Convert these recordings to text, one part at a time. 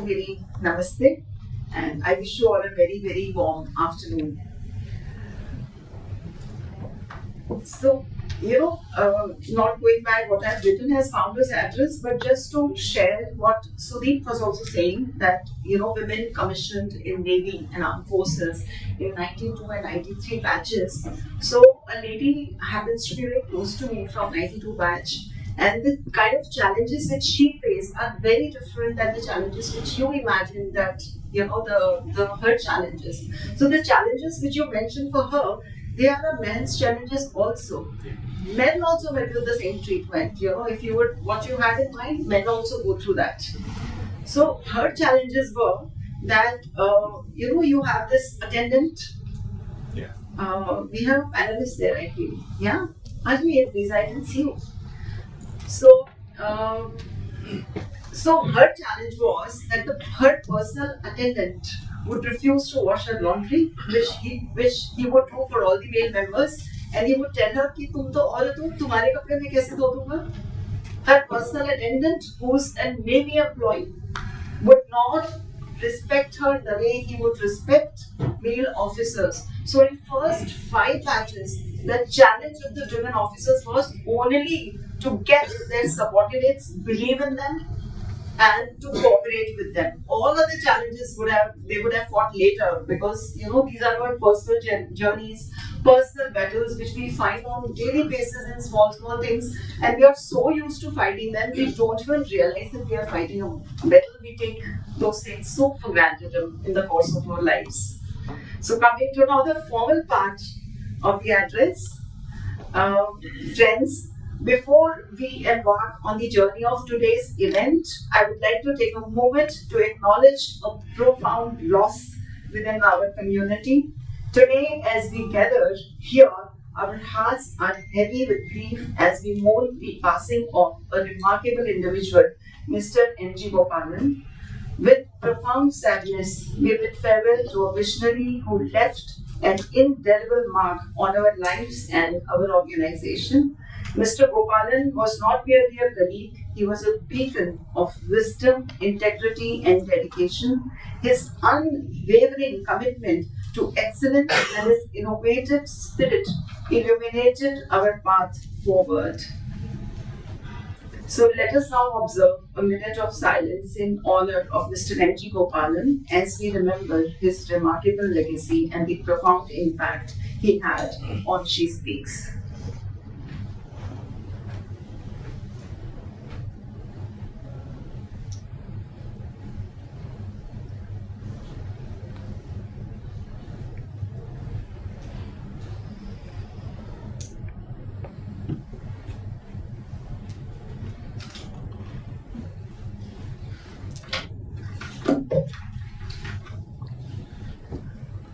very namaste, and I wish you all a very, very warm afternoon. So, not going by what I've written as founder's address, but just to share what Sudeep was also saying that, women commissioned in Navy and Armed Forces in 92 and 93 batches. So, a lady happens to be very close to me from 92 batch. And the kind of challenges which she faced are very different than the challenges which you imagine that, her challenges. So the challenges which you mentioned for her, they are the men's challenges also. Men also went through the same treatment. If you would, what you had in mind, men also go through that. So her challenges were that, you have this attendant. Yeah. We have a panelist there, I feel. Yeah? Ajmi, please, I can see you. So her challenge was that her personal attendant would refuse to wash her laundry, which he would do for all the male members, and he would tell her कि तुम तो औरत हो, तुम्हारे कपड़े मैं कैसे धो दूँगा? Her personal attendant, who's a Navy employee, would not respect her the way he would respect male officers. So in first 5 batches, the challenge of the women officers was only to get their subordinates believe in them and to cooperate with them. All other challenges would have fought later, because these are our personal journeys, personal battles which we fight on daily basis in small things, and we are so used to fighting them we don't even realize that we are fighting a battle. We take those things so for granted in the course of our lives. So coming to now the formal part of the address, friends, before we embark on the journey of today's event, I would like to take a moment to acknowledge a profound loss within our community. Today, as we gather here, our hearts are heavy with grief as we mourn the passing of a remarkable individual, Mr. N.G. Gopalan. With profound sadness, we bid farewell to a visionary who left an indelible mark on our lives and our organization. Mr. Gopalan was not merely a colleague, he was a beacon of wisdom, integrity, and dedication. His unwavering commitment to excellence and his innovative spirit illuminated our path forward. So let us now observe a minute of silence in honor of Mr. N.G. Gopalan as we remember his remarkable legacy and the profound impact he had on She Speaks.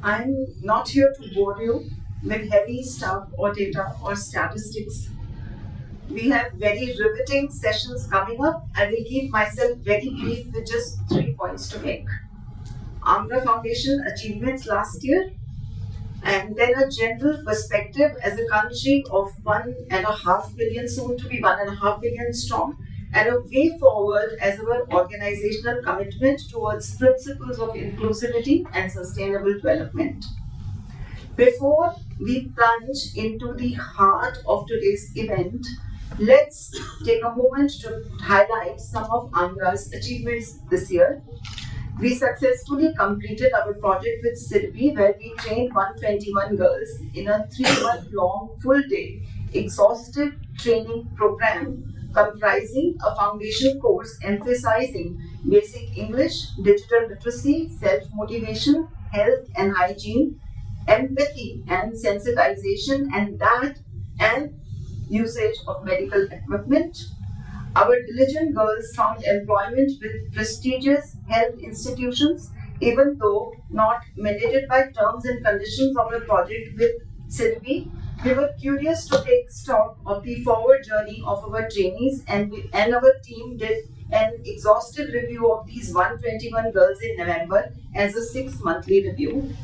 I'm not here to bore you with heavy stuff or data or statistics. We have very riveting sessions coming up. I will keep myself very brief with just 3 points to make. Aambra Foundation achievements last year, and then a general perspective as a country of 1.5 billion, soon to be 1.5 billion strong, and a way forward as our organizational commitment towards principles of inclusivity and sustainable development. Before we plunge into the heart of today's event, let's take a moment to highlight some of Aambra's achievements this year. We successfully completed our project with SIDBI, where we trained 121 girls in a 3-month-long full-day exhaustive training program comprising a foundation course emphasizing basic English, digital literacy, self-motivation, health and hygiene, empathy and sensitization, and usage of medical equipment. Our diligent girls found employment with prestigious health institutions, even though not mandated by terms and conditions of the project with SIDBI. We were curious to take stock of the forward journey of our trainees, and our team did an exhaustive review of these 121 girls in November as a 6-monthly review.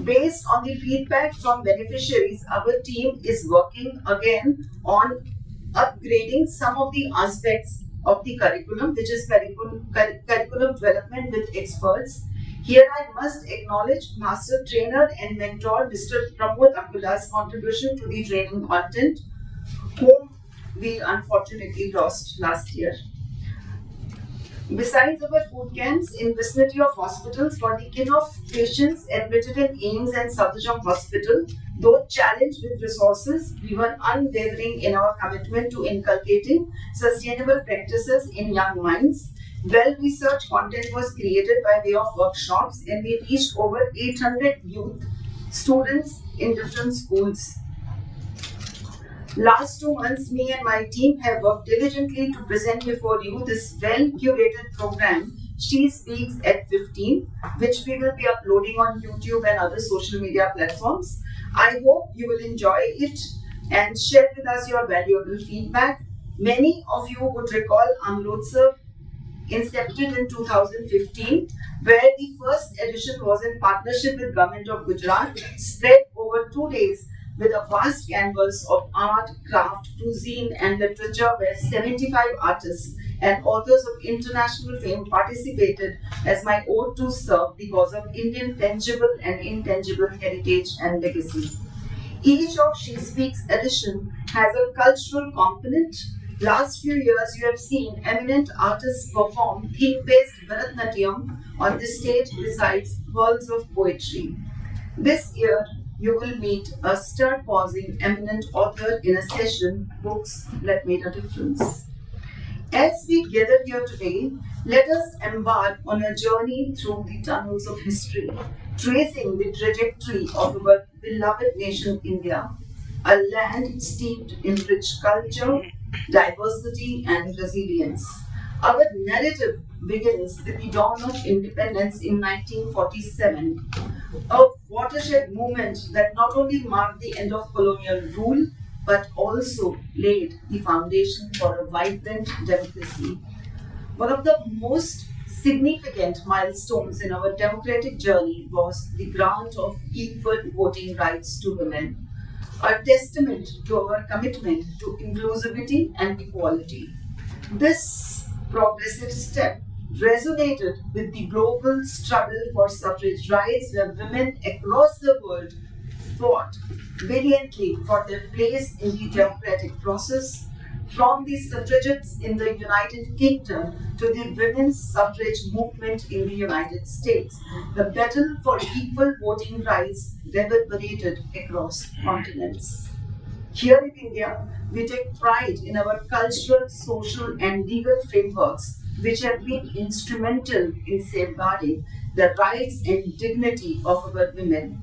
Based on the feedback from beneficiaries, our team is working again on upgrading some of the aspects of the curriculum, which is curriculum development with experts. Here I must acknowledge Master Trainer and Mentor Mr. Pramod Akula's contribution to the training content, whom we unfortunately lost last year. Besides our food camps in vicinity of hospitals for the kin of patients admitted in AIIMS and Safdarjung Hospital, though challenged with resources, we were unwavering in our commitment to inculcating sustainable practices in young minds. Well-researched content was created by way of workshops, and we reached over 800 youth students in different schools. Last 2 months, me and my team have worked diligently to present before you this well-curated program, She Speaks at 15, which we will be uploading on YouTube and other social media platforms. I hope you will enjoy it and share with us your valuable feedback. Many of you would recall Amrotsav incepted in 2015, where the first edition was in partnership with Government of Gujarat, spread over 2 days with a vast canvas of art, craft, cuisine, and literature, where 75 artists and authors of international fame participated as my ode to serve the cause of Indian tangible and intangible heritage and legacy. Each of She Speaks edition has a cultural component. Last few years, you have seen eminent artists perform theme-based Bharatnatyam on this stage besides worlds of poetry. This year, you will meet a stir-pausing eminent author in a session, Books That Made a Difference. As we gather here today, let us embark on a journey through the tunnels of history, tracing the trajectory of our beloved nation India, a land steeped in rich culture, diversity, and resilience. Our narrative begins with the dawn of independence in 1947, a watershed moment that not only marked the end of colonial rule but also laid the foundation for a vibrant democracy. One of the most significant milestones in our democratic journey was the grant of equal voting rights to women, a testament to our commitment to inclusivity and equality. This progressive step resonated with the global struggle for suffrage rights, where women across the world fought valiantly for their place in the democratic process, from the suffragettes in the United Kingdom to the women's suffrage movement in the United States. The battle for equal voting rights reverberated across continents. Here in India, we take pride in our cultural, social, and legal frameworks, which have been instrumental in safeguarding the rights and dignity of our women.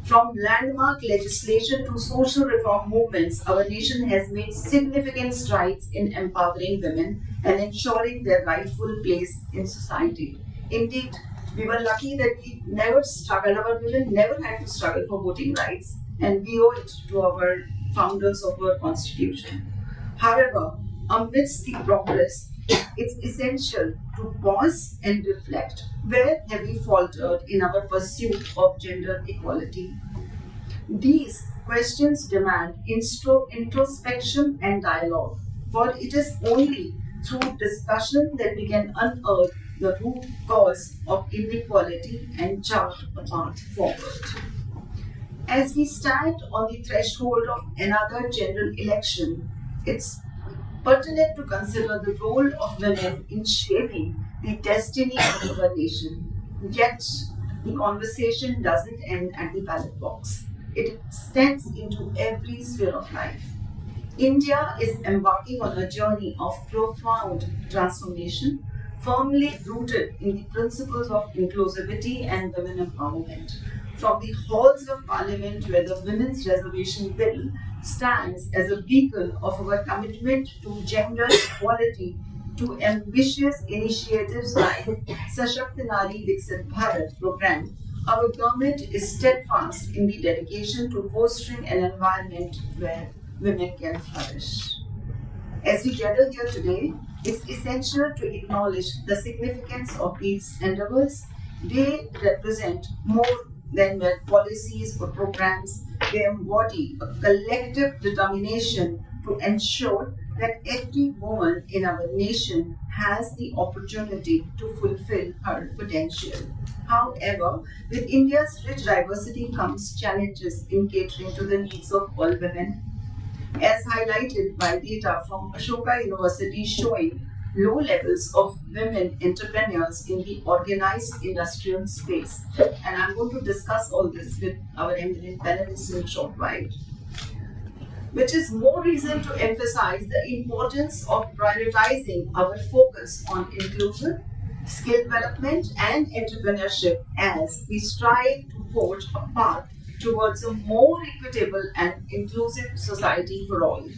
From landmark legislation to social reform movements, our nation has made significant strides in empowering women and ensuring their rightful place in society. Indeed, we were lucky that we never struggled, our women never had to struggle for voting rights, and we owe it to our founders of our constitution. However, amidst the progress, it's essential to pause and reflect. Where have we faltered in our pursuit of gender equality? These questions demand introspection and dialogue, for it is only through discussion that we can unearth the root cause of inequality and chart a path forward. As we stand on the threshold of another general election, it's pertinent to consider the role of women in shaping the destiny of our nation. Yet, the conversation doesn't end at the ballot box. It extends into every sphere of life. India is embarking on a journey of profound transformation, firmly rooted in the principles of inclusivity and women empowerment. From the halls of Parliament, where the Women's Reservation Bill stands as a beacon of our commitment to gender equality, to ambitious initiatives like Sashakt Nari Viksit Bharat program, our government is steadfast in the dedication to fostering an environment where women can flourish. As we gather here today, it's essential to acknowledge the significance of these endeavors. They represent more than mere policies or programs. They embody a collective determination to ensure that every woman in our nation has the opportunity to fulfill her potential. However, with India's rich diversity comes challenges in catering to the needs of all women, as highlighted by data from Ashoka University showing low levels of women entrepreneurs in the organized industrial space. And I'm going to discuss all this with our eminent panelists in a short while, which is more reason to emphasize the importance of prioritizing our focus on inclusion, skill development, and entrepreneurship as we strive to forge a path towards a more equitable and inclusive society for all.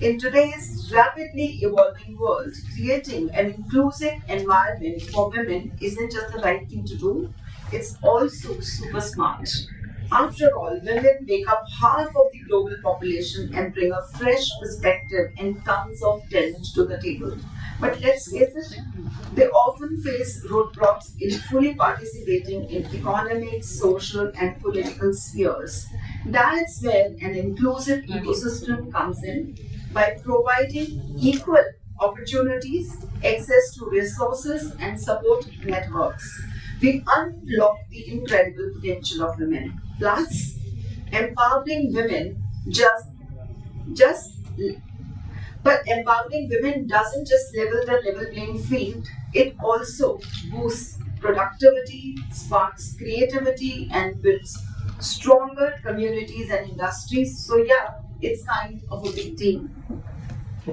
In today's rapidly evolving world, creating an inclusive environment for women isn't just the right thing to do, it's also super smart. After all, women make up half of the global population and bring a fresh perspective and tons of talent to the table. But let's face it, they often face roadblocks in fully participating in economic, social, and political spheres. That's where an inclusive ecosystem comes in by providing equal opportunities, access to resources, and support networks. We unlock the incredible potential of women. Plus, empowering women just empowering women doesn't just level the level playing field, it also boosts productivity, sparks creativity, and builds stronger communities and industries. So, yeah, it's kind of a big deal.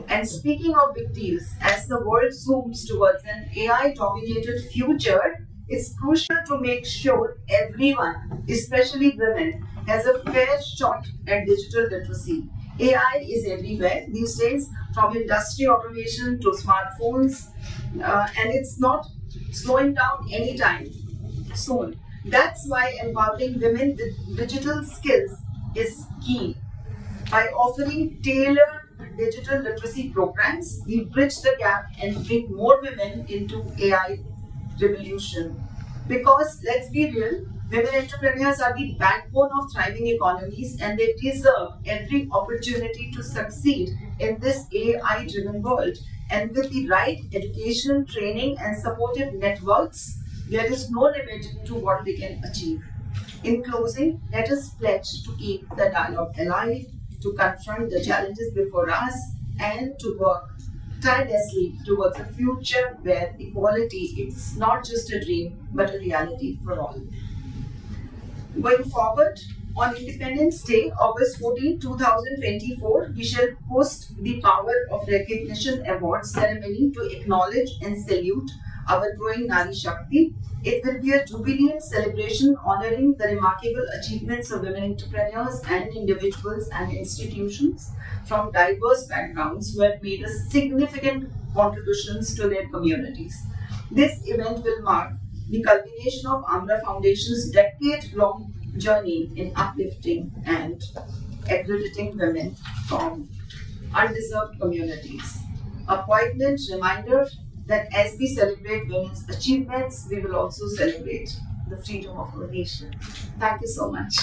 And speaking of big deals, as the world zooms towards an AI dominated future, it's crucial to make sure everyone, especially women, has a fair shot at digital literacy. AI is everywhere these days, from industry automation to smartphones, and it's not slowing down anytime soon. That's why empowering women with digital skills is key. By offering tailored digital literacy programs, we bridge the gap and bring more women into AI revolution. Because let's be real, women entrepreneurs are the backbone of thriving economies and they deserve every opportunity to succeed in this AI driven world. And with the right education, training, and supportive networks, there is no limit to what they can achieve. In closing, let us pledge to keep the dialogue alive, to confront the challenges before us, and to work tirelessly towards a future where equality is not just a dream but a reality for all. Going forward, on Independence Day, August 14, 2024, we shall host the Power of Recognition Award ceremony to acknowledge and salute our growing Nari Shakti. It will be a jubilant celebration honoring the remarkable achievements of women entrepreneurs and individuals and institutions from diverse backgrounds who have made a significant contributions to their communities. This event will mark the culmination of Aambra Foundation's decade-long journey in uplifting and accrediting women from undeserved communities. A poignant reminder that as we celebrate women's achievements, we will also celebrate the freedom of our nation. Thank you so much.